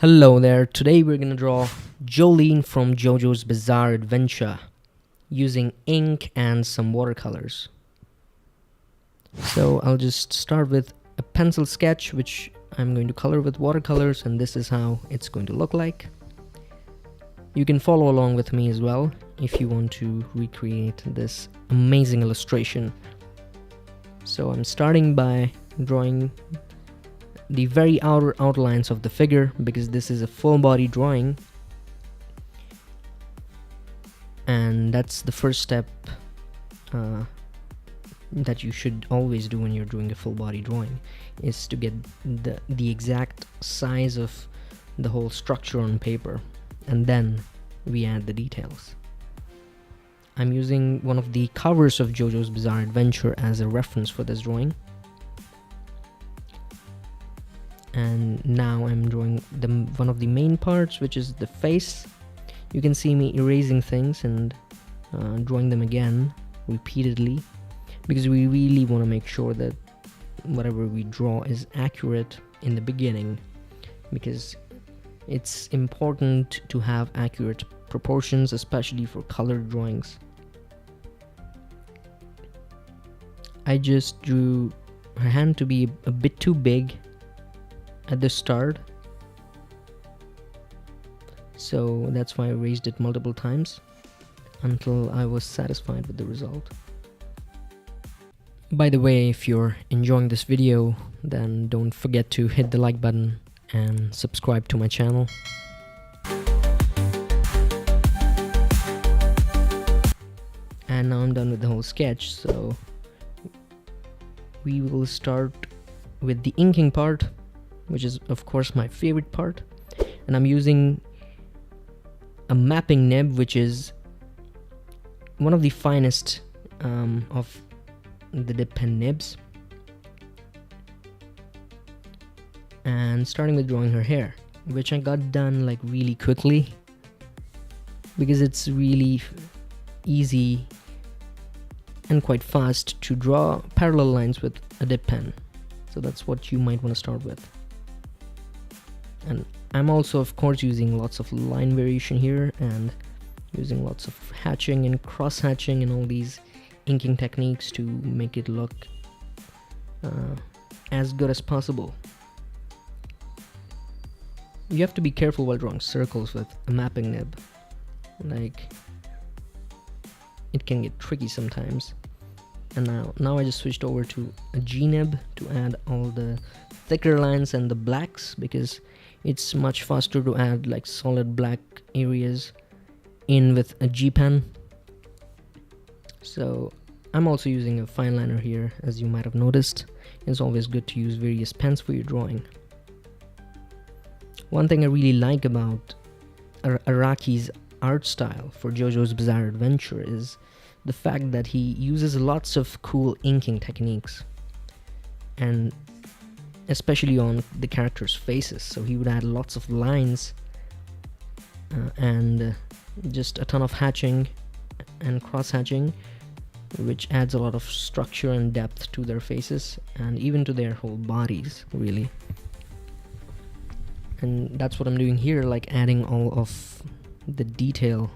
Hello there, today we're gonna draw Jolyne from JoJo's Bizarre Adventure using ink and some watercolors. So I'll just start with a pencil sketch which I'm going to color with watercolors, and this is how it's going to look like. You can follow along with me as well if you want to recreate this amazing illustration. So I'm starting by drawing the very outer outlines of the figure because this is a full body drawing, and that's the first step that you should always do when you're doing a full body drawing, is to get the exact size of the whole structure on paper, and then we add the details. I'm using one of the covers of JoJo's Bizarre Adventure as a reference for this drawing. And now I'm drawing one of the main parts, which is the face. You can see me erasing things and drawing them again repeatedly, because we really want to make sure that whatever we draw is accurate in the beginning, because it's important to have accurate proportions, especially for colored drawings. I just drew her hand to be a bit too big at the start, so that's why I erased it multiple times until I was satisfied with the result. By the way, if you're enjoying this video, then don't forget to hit the like button and subscribe to my channel. And now I'm done with the whole sketch, so we will start with the inking part, which is of course my favorite part. And I'm using a mapping nib, which is one of the finest of the dip pen nibs, and starting with drawing her hair, which I got done like really quickly because it's really easy and quite fast to draw parallel lines with a dip pen. So that's what you might want to start with. And I'm also of course using lots of line variation here and using lots of hatching and cross hatching and all these inking techniques to make it look as good as possible. You have to be careful while drawing circles with a mapping nib, like it can get tricky sometimes. And now I just switched over to a G nib to add all the thicker lines and the blacks, because it's much faster to add like solid black areas in with a G pen. So I'm also using a fine liner here, as you might have noticed. It's always good to use various pens for your drawing. One thing I really like about Araki's art style for JoJo's Bizarre Adventure is the fact that he uses lots of cool inking techniques, and especially on the characters' faces. So he would add lots of lines and just a ton of hatching and cross hatching, which adds a lot of structure and depth to their faces and even to their whole bodies, really. And that's what I'm doing here, like adding all of the detail.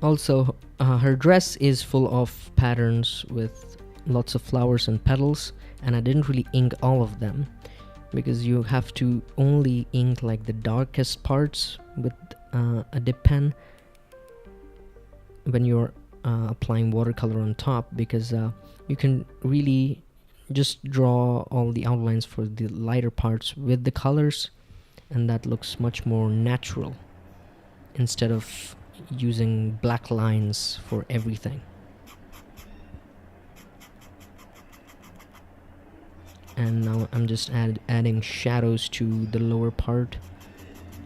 Also, her dress is full of patterns with lots of flowers and petals, and I didn't really ink all of them because you have to only ink like the darkest parts with a dip pen when you're applying watercolor on top, because you can really just draw all the outlines for the lighter parts with the colors, and that looks much more natural instead of using black lines for everything. And now I'm just adding shadows to the lower part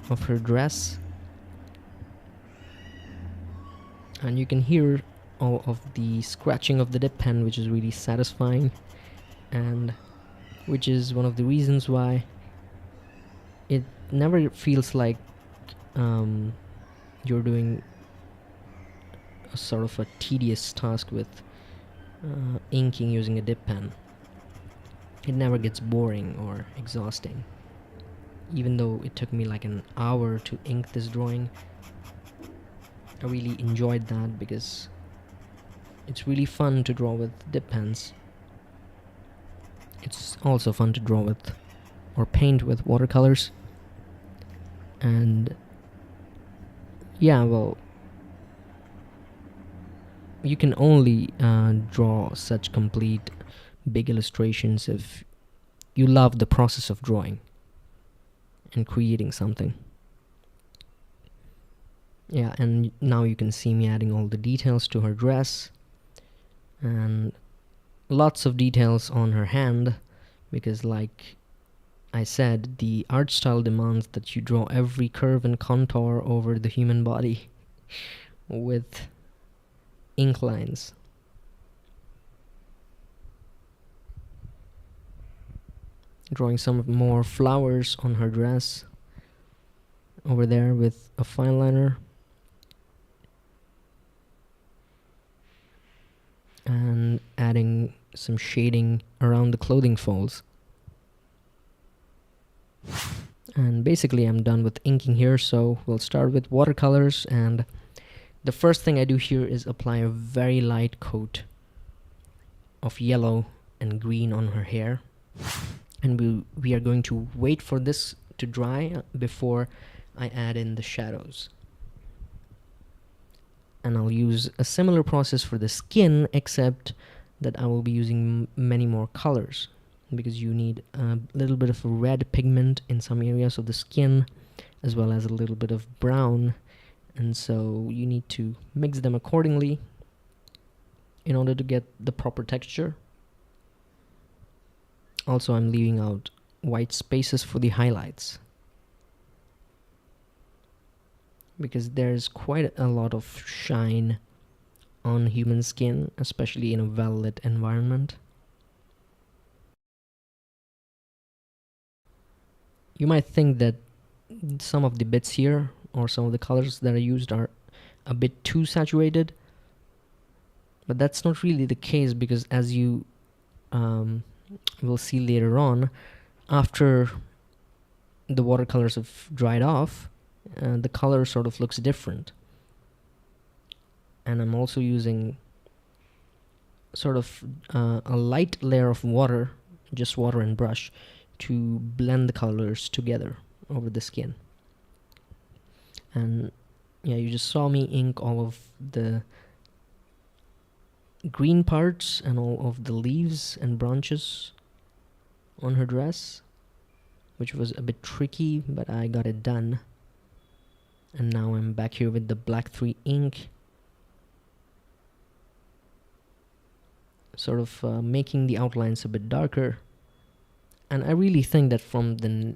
of her dress, and you can hear all of the scratching of the dip pen, which is really satisfying, and which is one of the reasons why it never feels like you're doing a sort of a tedious task with inking using a dip pen. It never gets boring or exhausting. even though it took me like an hour to ink this drawing. I really enjoyed that because it's really fun to draw with dip pens. It's also fun to draw with or paint with watercolors. And yeah, well, you can only draw such complete big illustrations if you love the process of drawing and creating something. Yeah, and now you can see me adding all the details to her dress and lots of details on her hand, because like I said, the art style demands that you draw every curve and contour over the human body with ink lines. Drawing some more flowers on her dress over there with a fine liner. And adding some shading around the clothing folds. And basically I'm done with inking here, so we'll start with watercolors. And the first thing I do here is apply a very light coat of yellow and green on her hair. And we are going to wait for this to dry before I add in the shadows. And I'll use a similar process for the skin, except that I will be using many more colors, because you need a little bit of red pigment in some areas of the skin, as well as a little bit of brown, and so you need to mix them accordingly in order to get the proper texture. Also, I'm leaving out white spaces for the highlights, because there's quite a lot of shine on human skin, especially in a well-lit environment. You might think that some of the bits here, or some of the colors that I used, are a bit too saturated, but that's not really the case, because as you will see later on, after the watercolors have dried off, the color sort of looks different. And I'm also using sort of a light layer of water, just water and brush, to blend the colors together over the skin. And yeah, you just saw me ink all of the green parts and all of the leaves and branches on her dress, which was a bit tricky, but I got it done. And now I'm back here with the black 3 ink, sort of making the outlines a bit darker. And I really think that from the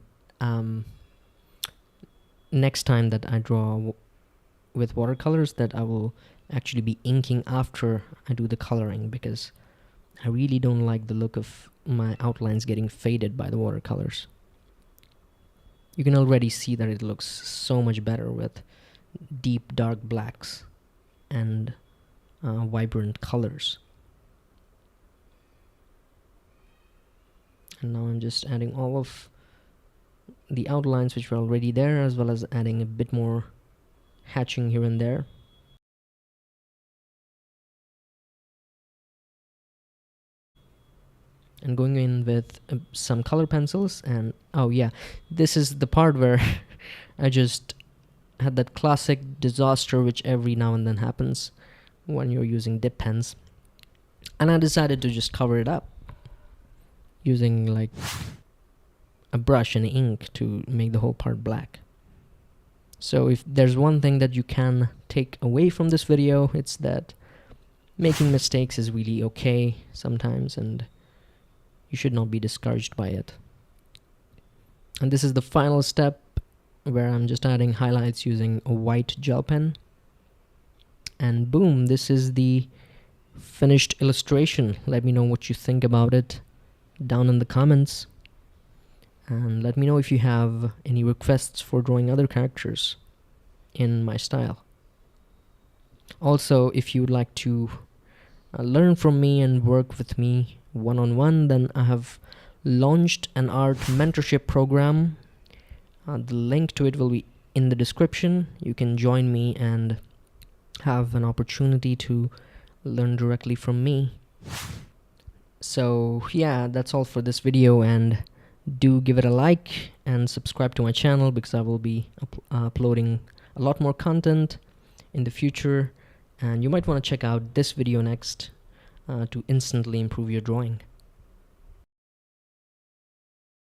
next time that I draw with watercolors, that I will actually be inking after I do the coloring, because I really don't like the look of my outlines getting faded by the watercolors. You can already see that it looks so much better with deep dark blacks and vibrant colors. And now I'm just adding all of the outlines which were already there, as well as adding a bit more hatching here and there. And going in with some color pencils. And oh yeah, this is the part where I just had that classic disaster which every now and then happens when you're using dip pens, and I decided to just cover it up using like a brush and ink to make the whole part black. So if there's one thing that you can take away from this video, it's that making mistakes is really okay sometimes, and you should not be discouraged by it. And this is the final step, where I'm just adding highlights using a white gel pen. And boom, this is the finished illustration. Let me know what you think about it down in the comments. And let me know if you have any requests for drawing other characters in my style. Also, if you would like to learn from me and work with me one-on-one, then I have launched an art mentorship program The link to it will be in the description. You can join me and have an opportunity to learn directly from me. So yeah, that's all for this video, and do give it a like and subscribe to my channel, because I will be uploading a lot more content in the future, and you might want to check out this video next to instantly improve your drawing.